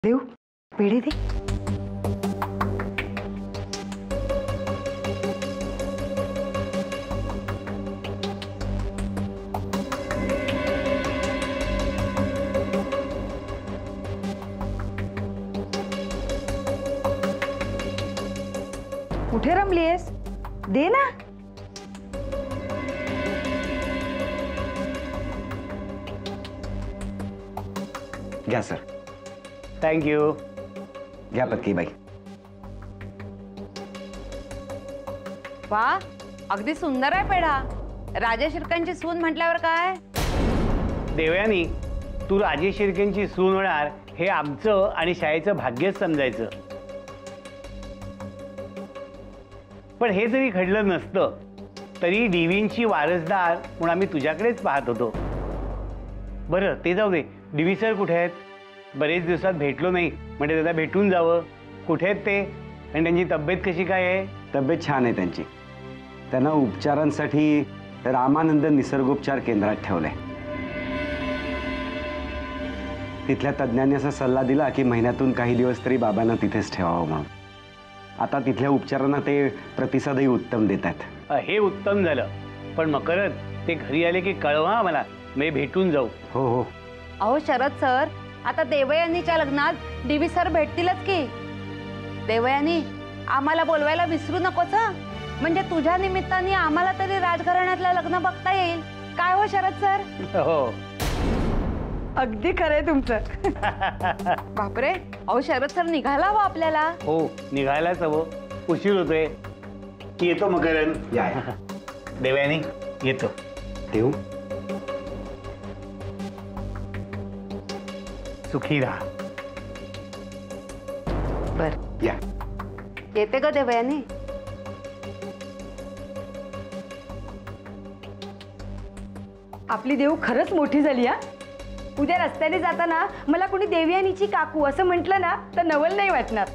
देव पेढे दे। कुठे रमलीयस? दे ना। घ्या सर। Thank you. घ्या पत्की बाई। वा, अगदी सुंदर आहे पेढा। राजा शिर्केंची सून म्हटल्यावर काय? देवयानी, तू राजे शिर्केंची सून होणार हे आमचं आणि शाळेचं भाग्यच समजायचं। पण हे जरी घडलं नसतं तरी डीवींची वारसदार म्हणून आम्ही तुझ्याकडेच पाहत होतो। बरं ते जाऊ दे, डीवी सर कुठे आहेत? बरेच दिवसात भेटलो नाही, म्हणजे त्याला भेटून जावं। कुठे आहेत ते आणि त्यांची तब्येत कशी काय आहे? तब्येत छान आहे त्यांची। त्यांना उपचारांसाठी रामानंद निसर्गोपचार केंद्रात ठेवलंय। तिथल्या तज्ञांनी असा सल्ला दिला की महिन्यातून काही दिवस तरी बाबांना तिथेच ठेवावं म्हणून। आता तिथल्या उपचारांना ते प्रतिसादही उत्तम देतात। हे उत्तम झालं, पण मकरंद ते घरी आले की कळवा आम्हाला, मी भेटून जाऊ। हो हो। अहो शरद सर, आता देवयानीच्या लग्नात डीवी सर भेटतीलच की। देवयानी, आम्हाला बोलवायला विसरू नकोस हं? म्हणजे तुझ्या निमित्ताने आम्हाला तरी राजघराण्यातलं लग्न बघता येईल। काय हो शरद सर? हो, अगदी खरंय तुमचं। बापरे, अहो शरद सर निघाला हवा आपल्याला। हो निघायलाच हवं, उशीर होतोय। येतो मकरंद। या देवयानी येतो। देऊ। सुखी राहा। बर, या। येते ग देवयानी। आपली देव खरंच मोठी झाली हा। उद्या रस्त्याने जाताना मला कोणी देवयानीची काकू असं म्हटलं ना तर नवल नाही वाटणार।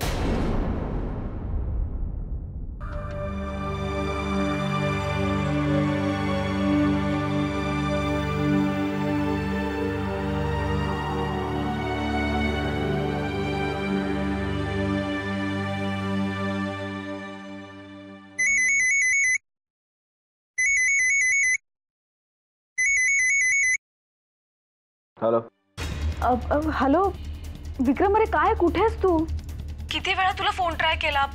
हॅलो। हॅलो विक्रम, अरे काय कुठे आहेस तू? किती वेळा तुला फोन ट्राय केला,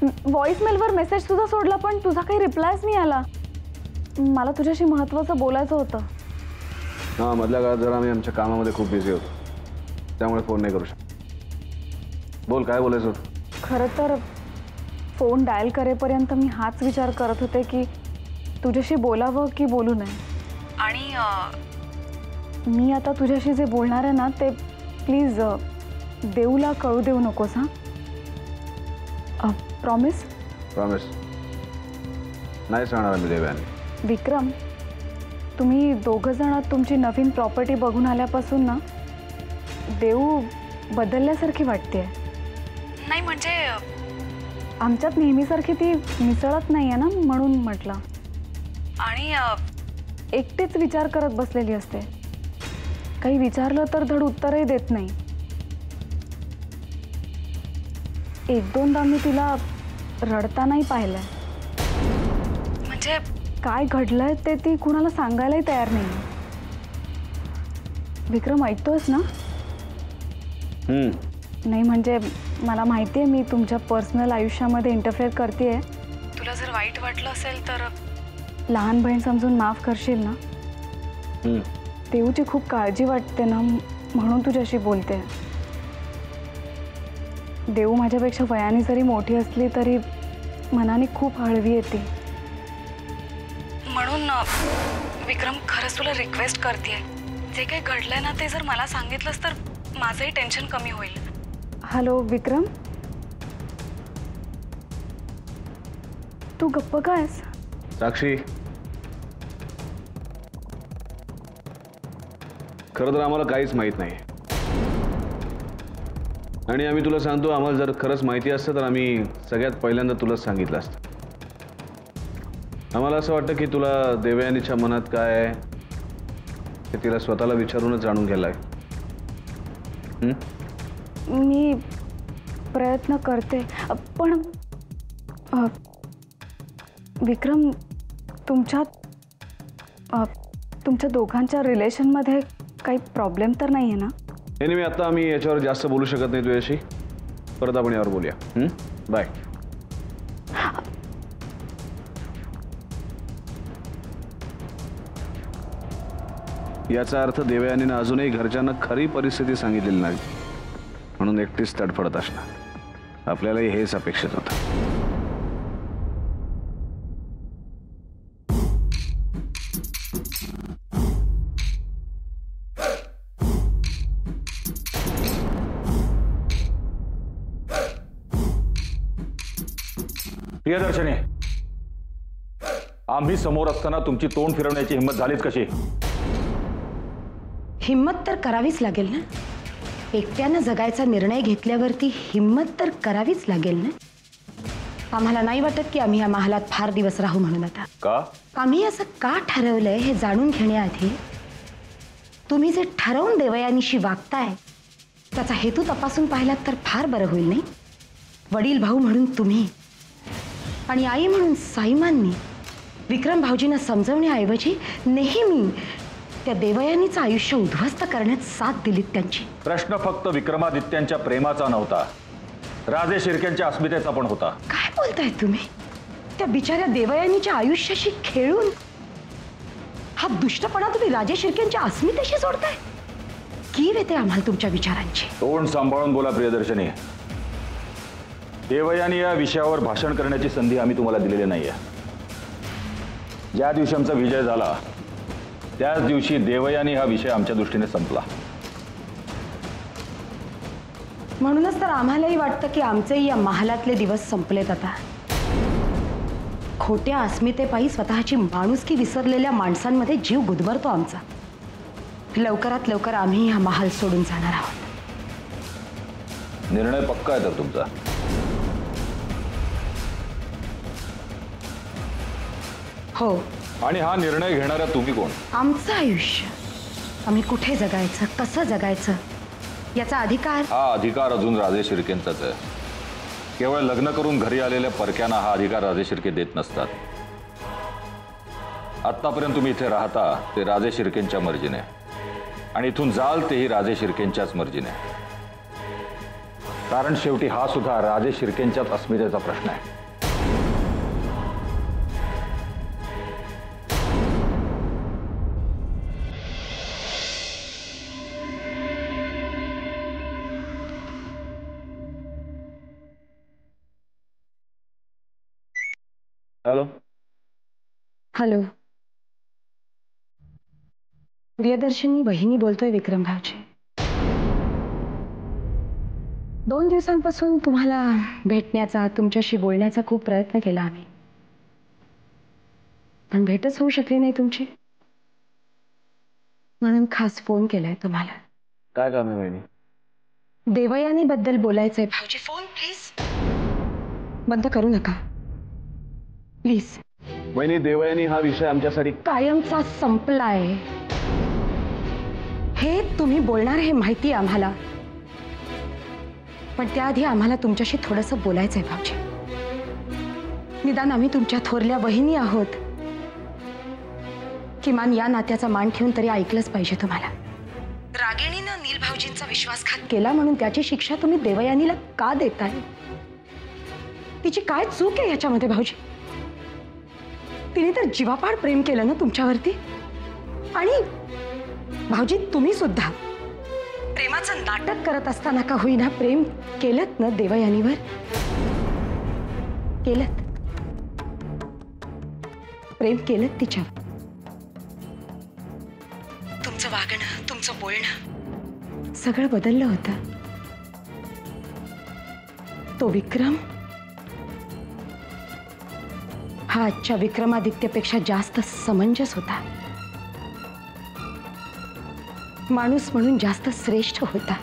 व्हॉइसमेलवर मेसेज सुद्धा सोडला पण तुझा काही रिप्लायच नाही आला। मला तुझ्याशी महत्त्वाचं बोलायचं होतं। हां, मधल्या काळात जरा आम्ही आमच्या कामामध्ये खूप बिझी होतो, त्यामुळे फोन नाही करू शकत। बोल, काय बोलायचं होतं? खरं तर फोन डायल करेपर्यंत मी हाच विचार करत होते की तुझ्याशी बोलावं की बोलू नये। आणि मी आता तुझ्याशी जे बोलणार आहे ना ते प्लीज देऊला कळू देऊ नकोस हां। प्रॉमिस? प्रॉमिस नाही सांगणार मी देवयानी। विक्रम, तुम्ही दोघं जण तुमची नवीन प्रॉपर्टी बघून आल्यापासून ना देऊ बदलल्यासारखी वाटते। नाही म्हणजे आमच्यात नेहमीसारखी ती मिसळत नाही आहे ना, म्हणून म्हटलं। आणि एकटीच विचार करत बसलेली असते, काही विचारलं तर धड उत्तरही देत नाही। एक दोनदा मी तिला रडतानाही पाहिलंय। म्हणजे काय घडलंय ते ती कुणाला सांगायलाही तयार नाही। विक्रम, ऐकतोयस ना? नाही म्हणजे मला माहिती आहे मी तुमच्या पर्सनल आयुष्यामध्ये इंटरफेअर करतेय। तुला जर वाईट वाटलं असेल तर लहान बहीण समजून माफ करशील ना? देऊची खूप काळजी वाटते ना, म्हणून तुझ्याशी बोलते। देऊ माझ्यापेक्षा वयाने जरी मोठी असली तरी मनाने खूप हळवी येते। म्हणून विक्रम, खरंच तुला रिक्वेस्ट करतेय, जे काही घडलंय ना ते जर मला सांगितलंस तर माझंही टेन्शन कमी होईल। हॅलो विक्रम, तू गप्प काय आहेस? साक्षी, खरं तर आम्हाला काहीच माहीत नाही आणि आम्ही तुला सांगतो, आम्हाला जर खरंच माहिती असतं तर आम्ही सगळ्यात पहिल्यांदा तुलाच सांगितलं असतं। आम्हाला असं वाटतं की तुला देवयानीच्या मनात काय आहे ते तिला स्वतःला विचारूनच जाणून घ्यायला आहे। मी प्रयत्न करते, पण विक्रम, तुमच्या दोघांच्या रिलेशनमध्ये काही प्रॉब्लेम तर नाही आहे ना? एनिवे आता आम्ही याच्यावर जास्त बोलू शकत नाही तुझ्याशी. परत आपण यावर बोलूया. बाय. याचा अर्थ देवयानीनं अजूनही घरच्यांना खरी परिस्थिती सांगितलेली नाही, म्हणून एकटीच तडफडत असणार. आपल्यालाही हेच अपेक्षित होतं. प्रियदर्शनी, आम्ही समोर असताना तुमची तोंड फिरवण्याची हिंमत झालीच कशी? हिम्मत तर करावीच लागेल ना. एकट्यानं जगायचा निर्णय घेतल्यावरती हिम्मत तर करावीच लागेल ना. आम्हाला नाही वाटत की आम्ही या महालात फार दिवस राहू म्हणून. आता का आम्ही असं का ठरवलंय हे जाणून घेण्याआधी तुम्ही जे ठरवून देवयानीशी वागताय त्याचा हेतू तपासून पाहिलात तर फार बरं होईल नाही? वडील भाऊ म्हणून तुम्ही आणि आई म्हणून साईमांनी विक्रम भाऊजींना समजवण्याऐवजी नेहमी त्या देवयानीचं आयुष्य उद्ध्वस्त करण्यात साथ दिलीत त्यांची. प्रश्न फक्त विक्रमादित्यांच्या प्रेमाचा नव्हता, राजे शिर्केंच्या अस्मितेचा पण होता. काय बोलताय तुम्ही? त्या बिचाऱ्या देवयानीच्या आयुष्याशी खेळून हा दुष्टपणा तुम्ही राजे शिर्केंच्या अस्मितेशी जोडताय? कीव येते आम्हाला तुमच्या विचारांची. तोंड सांभाळून बोला प्रियदर्शनी. देवयानी या विषयावर भाषण करण्याची संधी आम्ही तुम्हाला दिलेली नाहीये. ज्या दिवशी आमचा विजय झाला त्याच दिवशी देवयानी हा विषय आमच्या दृष्टीने संपला. म्हणूनच तर आम्हालाही वाटतं की आमचेही या महालातले दिवस संपलेत आता. खोट्या अस्मितेपायी स्वतःची माणुसकी विसरलेल्या माणसांमध्ये जीव गुदमरतो आमचा. लवकरात लवकर आम्ही हा महाल सोडून जाणार आहोत. निर्णय पक्का आहे तर तुमचा? हो. आणि हा निर्णय घेणारा तुम्ही कोण? आमचं आयुष्य आम्ही कुठे जगायचं, कसं जगायचं याचा अधिकार. हा अधिकार अजून राजे शिर्केंचाच आहे. केवळ लग्न करून घरी आलेल्या परक्यांना हा अधिकार राजे शिर्के देत नसतात. आत्तापर्यंत तुम्ही इथे राहता ते राजे शिर्केंच्या मर्जीने, आणि इथून जाल तेही राजे शिर्केंच्याच मर्जीने. कारण शेवटी हा सुद्धा राजे शिर्केंच्याच अस्मितेचा प्रश्न आहे. हॅलो. हॅलो, प्रियदर्शनी वहिनी बोलतोय. विक्रम भाऊजी, 2 दिवसांपासून तुम्हाला भेटण्याचा, तुमच्याशी बोलण्याचा खूप प्रयत्न केला आम्ही, पण भेटच होऊ शकली नाही तुमची. म्हणून खास फोन केलाय तुम्हाला. काय काम आहे वहिनी? देवयानी बद्दल बोलायचंय. भाऊजी फोन प्लीज बंद करू नका प्लीज. वहिनी, देवयानी हा विषय आमच्यासाठी कायमचा संपलाय हे तुम्ही बोलणार हे माहिती आहे आम्हाला, पण त्याआधी आम्हाला तुमच्याशी थोडंसं बोलायचंय भाऊजी. निदान आम्ही तुमच्या थोरल्या वहिनी आहोत, किमान या नात्याचा मान ठेवून तरी ऐकलंच पाहिजे तुम्हाला. रागिणीनं नील भाऊजींचा विश्वासघात केला म्हणून त्याची शिक्षा तुम्ही देवयानीला का देताय? तिची काय चूक आहे ह्याच्यामध्ये भाऊजी? तिने तर जीवापाड प्रेम केलं ना तुमच्यावरती. आणि भाऊजी तुम्ही सुद्धा प्रेमाचं नाटक करत असताना का होईना प्रेम केलंत ना देवयानीवर? केलंत, प्रेम केलंत तिच्यावर. तुमचं वागणं, तुमचं बोलणं सगळं बदललं होतं. तो विक्रम हा आजच्या विक्रमादित्यपेक्षा जास्त समंजस होता, माणूस म्हणून जास्त श्रेष्ठ होता.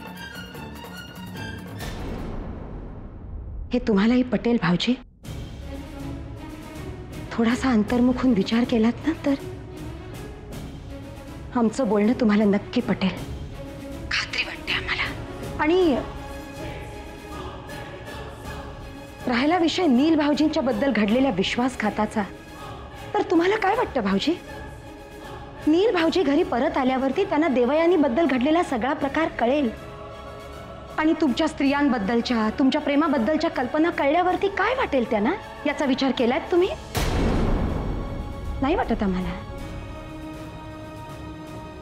हे तुम्हालाही पटेल भाऊजी. थोडासा अंतर्मुख होऊन विचार केलात ना तर आमचं बोलणं तुम्हाला नक्की पटेल, खात्री वाटते आम्हाला. आणि राहिला विषय नील भाऊजींच्या बद्दल घडलेल्या विश्वासघाताचा, तर तुम्हाला काय वाटतं भाऊजी? नील भाऊजी घरी परत आल्यावरती त्यांना देवयानी बद्दल घडलेला सगळा प्रकार कळेल आणि तुमच्या स्त्रियांबद्दलच्या, तुमच्या प्रेमाबद्दलच्या कल्पना कळल्यावरती काय वाटेल त्यांना? याचा विचार केलाय तुम्ही? नाही वाटत आम्हाला.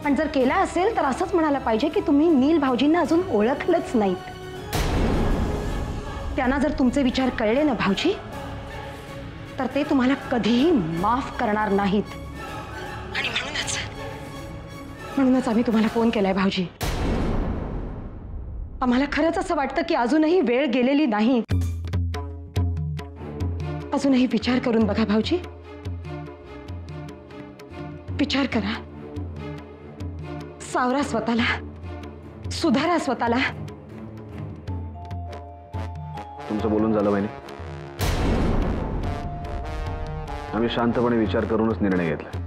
पण जर केला असेल तर असंच म्हणायला पाहिजे की तुम्ही नील भाऊजींना अजून ओळखलंच नाहीत. त्यांना जर तुमचे विचार कळले ना भाऊजी, तर ते तुम्हाला कधीही माफ करणार नाहीत. आणि म्हणूनच आम्ही तुम्हाला फोन केलाय भाऊजी. आम्हाला खरंच असं वाटतं की अजूनही वेळ गेलेली नाही. अजूनही विचार करून बघा भाऊजी. विचार करा, सावरा स्वतःला, सुधारा स्वतःला. तुमचं बोलून झालं बहिणी. आम्ही शांतपणे विचार करूनच निर्णय घेतला.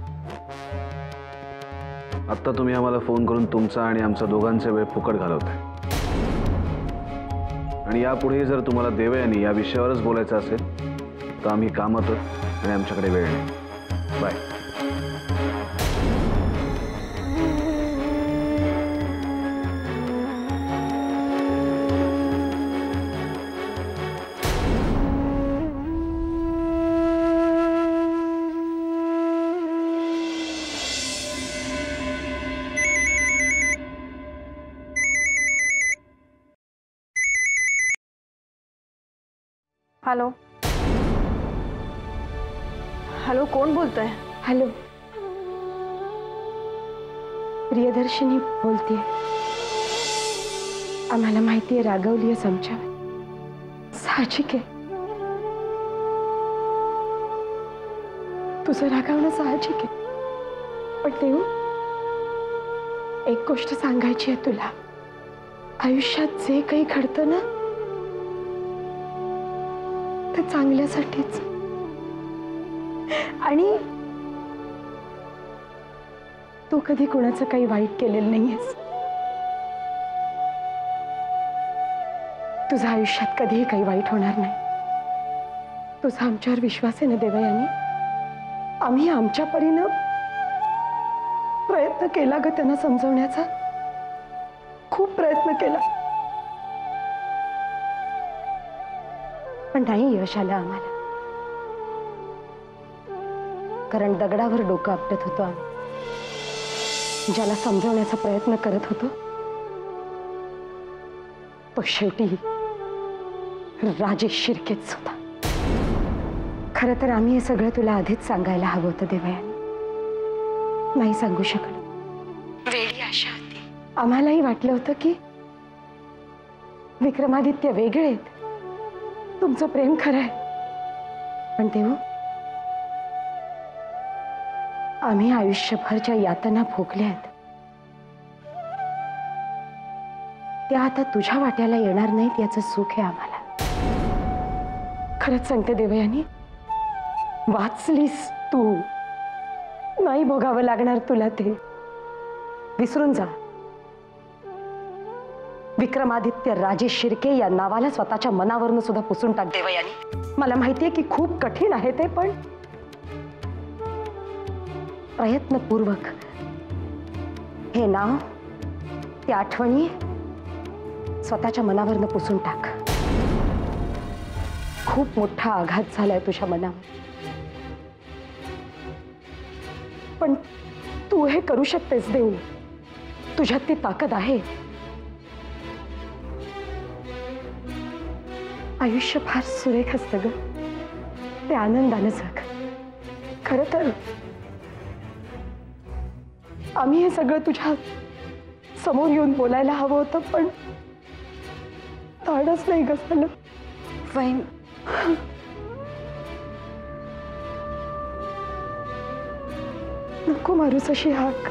आता तुम्ही आम्हाला फोन करून तुमचा आणि आमचा दोघांचा वेळ फुकट घालवताय. आणि यापुढे जर तुम्हाला देवयानी या विषयावरच बोलायचं असेल तर आम्ही कामात आणि आमच्याकडे वेळ नाही. बाय. हॅलो हॅलो, कोण बोलतोय? हॅलो, प्रियदर्शनी बोलतेय. आम्हाला माहितीये रागवली आहे आमच्यावर. साहजिक आहे, तुझं रागावणं साहजिक आहे. पण देऊ, एक गोष्ट सांगायची आहे तुला. आयुष्यात जे काही घडतं ना ते चांगल्यासाठीच. आणि तू कधी कोणाचं काही वाईट केलेलं नाहीयेस. तुझ्या आयुष्यात कधीही काही वाईट होणार नाही. तुझा आमच्यावर विश्वास आहे ना देवयानी? आम्ही आमच्या परीनं प्रयत्न केला ग त्यांना समजवण्याचा. खूप प्रयत्न केला, पण नाही यश आलं आम्हाला. कारण दगडावर डोकं आपटत होतो आम्ही. ज्याला समजवण्याचा प्रयत्न करत होतो तो शेवटी राजेश शिर्केच होता. खरं तर आम्ही हे सगळं तुला आधीच सांगायला हवं होतं देवयानी. नाही सांगू शकलो. वेळी आशा होती. आम्हालाही वाटलं होतं की विक्रमादित्य वेगळे आहेत, तुमचं प्रेम खरं आहे. पण देव, आम्ही आयुष्यभरच्या यातना भोगल्या आहेत, त्या आता तुझ्या वाट्याला येणार नाहीत याचं सुख आहे आम्हाला. खरंच सांगते देवयानी, वाचलीस तू. नाही भोगावं लागणार तुला ते. विसरून जा. विक्रमादित्य राजेश शिर्के या नावाला स्वतःच्या मनावरून सुद्धा पुसून टाक देवयानी. मला माहितीये की खूप कठीण आहे ते, पण प्रयत्नपूर्वक हे नाव, ती आठवणी स्वतःच्या मनावरनं पुसून टाक. खूप मोठा आघात झालाय तुझ्या मनावर, पण तू हे करू शकतेस देऊ. तुझ्यात ती ताकद आहे. आयुष्य फार सुरेख असतं ग, ते आनंदानं जग. खरं तर आम्ही हे सगळं तुझ्या समोर येऊन बोलायला हवं होतं, पण धाडस नाही ग झालं. वहीन, नको मारूस अशी हाक.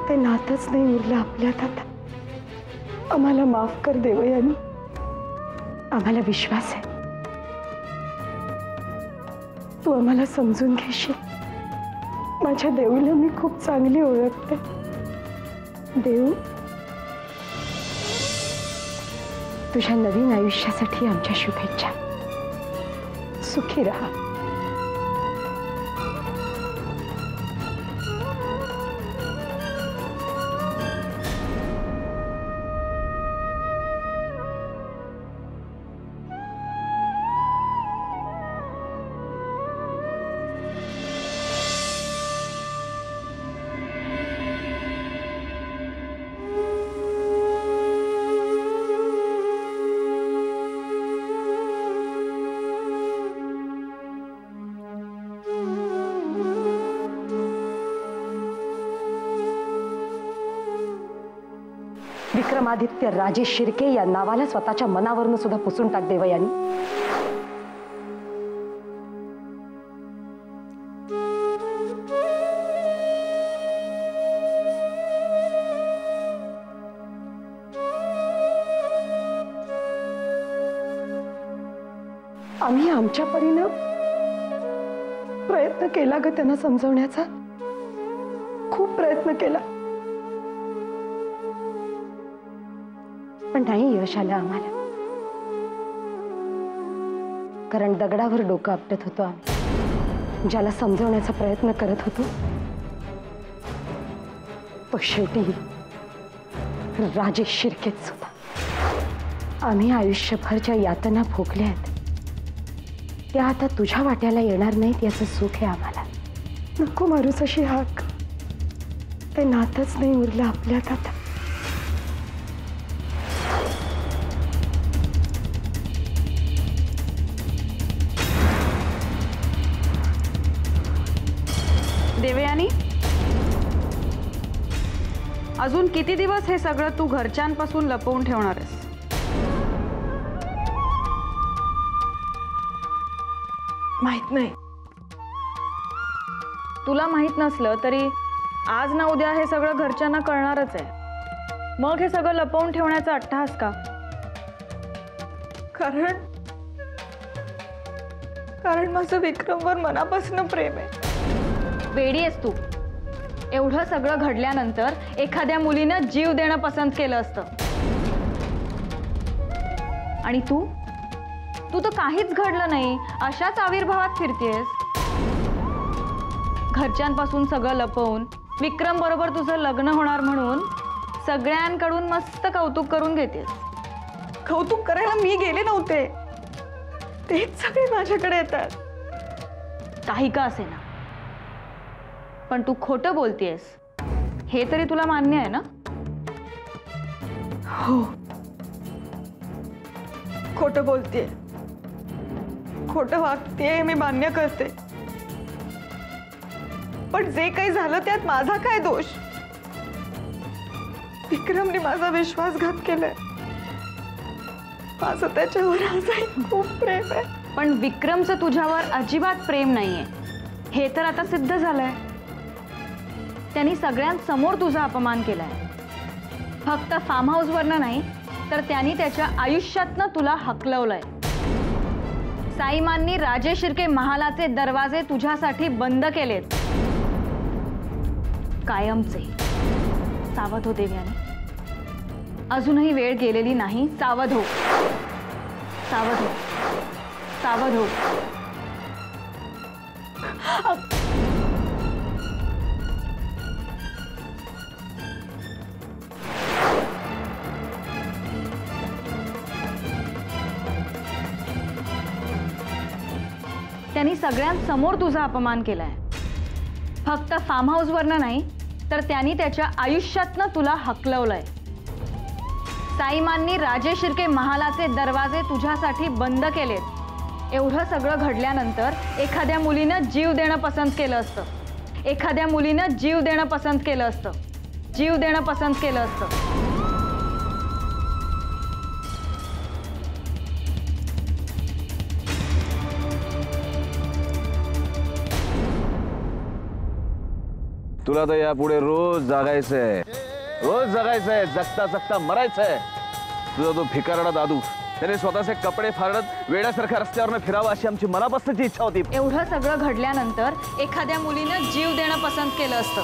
ते नातच नाही उरलं आपल्यात आता. आम्हाला माफ कर देवयानी. आम्हाला विश्वास आहे तू आम्हाला समजून घेशील. माझ्या देऊला मी खूप चांगली ओळखते. देऊ, तुझ्या नवीन आयुष्यासाठी आमच्या शुभेच्छा. सुखी राहा. विक्रमादित्य राजे शिर्के या नावाला स्वतःच्या मनावरून सुद्धा पुसून टाक देवयानी. आम्ही आमच्या परीनं प्रयत्न केला ग त्यांना समजवण्याचा. खूप प्रयत्न केला, पण नाही यश आलं आम्हाला. कारण दगडावर डोकं आपटत होतो आम्ही. ज्याला समजवण्याचा प्रयत्न करत होतो तो शेवटी राजेश शिर्केच होता. आम्ही आयुष्यभरच्या यातना भोगल्या आहेत, त्या आता तुझ्या वाट्याला येणार नाहीत याचं सुख आहे आम्हाला. नको मारूस अशी हाक. ते नातच नाही उरलं आपल्यात आता. देवयानी, अजून किती दिवस हे सगळं तू घरच्यांपासून लपवून ठेवणार आहेस? माहित नाही. तुला माहित नसलं तरी आज ना उद्या हे सगळं घरच्यांना कळणारच आहे. मग हे सगळं लपवून ठेवण्याचा अट्टहास का? कारण माझं विक्रमवर मनापासून प्रेम आहे. वेडी आहेस तू. एवढं सगळं घडल्यानंतर एखाद्या मुलीनं जीव देणं पसंत केलं असतं. आणि तू तर काहीच घडलं नाही अशाच आविर्भावात फिरतेस. घरच्यांपासून सगळं लपवून विक्रम बरोबर तुझं लग्न होणार म्हणून सगळ्यांकडून मस्त कौतुक करून घेतेस. कौतुक करायला मी गेले नव्हते, तेच सगळे माझ्याकडे येतात. काही का असेना, पण तू खोटं बोलतेस हे तरी तुला मान्य आहे ना? हो, खोटं बोलतेय, खोटं वागतेय, मी मान्य करते. पण जे काही झालं त्यात माझा काय दोष? विक्रमने माझा विश्वासघात केलाय. माझं त्याच्यावर आजही खूप प्रेम आहे. पण विक्रमचं तुझ्यावर अजिबात प्रेम नाहीये हे तर आता सिद्ध झालंय. त्यांनी सगळ्यांसमोर तुझा अपमान केलाय. फक्त फार्म हाऊसवरनं नाही तर त्यांनी त्याच्या आयुष्यातनं तुला हकलवलंय. साईमांनी राजे शिर्के महालाचे दरवाजे तुझ्यासाठी बंद केलेत. कायमचे. सावध हो देवयानी, अजूनही वेळ गेलेली नाही. सावध हो, सावध हो, सावध हो. त्यांनी सगळ्यांसमोर तुझा अपमान केलाय. फक्त फार्म हाऊसवरनं नाही तर त्यांनी त्याच्या आयुष्यातनं तुला हकलवलंय. साईमांनी राजे शिर्के महालाचे दरवाजे तुझ्यासाठी बंद केलेत. एवढं सगळं घडल्यानंतर एखाद्या मुलीनं जीव देणं पसंत केलं असतं. एखाद्या मुलीनं जीव देणं पसंत केलं असतं. जीव देणं पसंत केलं असतं. तुला तर यापुढे रोज जागायचंय, रोज जगायचंय, जगता जगता मरायचंय. तुझा तो भिकारडा दादू त्याने स्वतःचे कपडे फाडत वेड्यासारख्या रस्त्यावरनं फिरावं अशी आमची मनापासूनची इच्छा होती. एवढं सगळं घडल्यानंतर एखाद्या मुलीनं जीव देणं पसंत केलं असतं.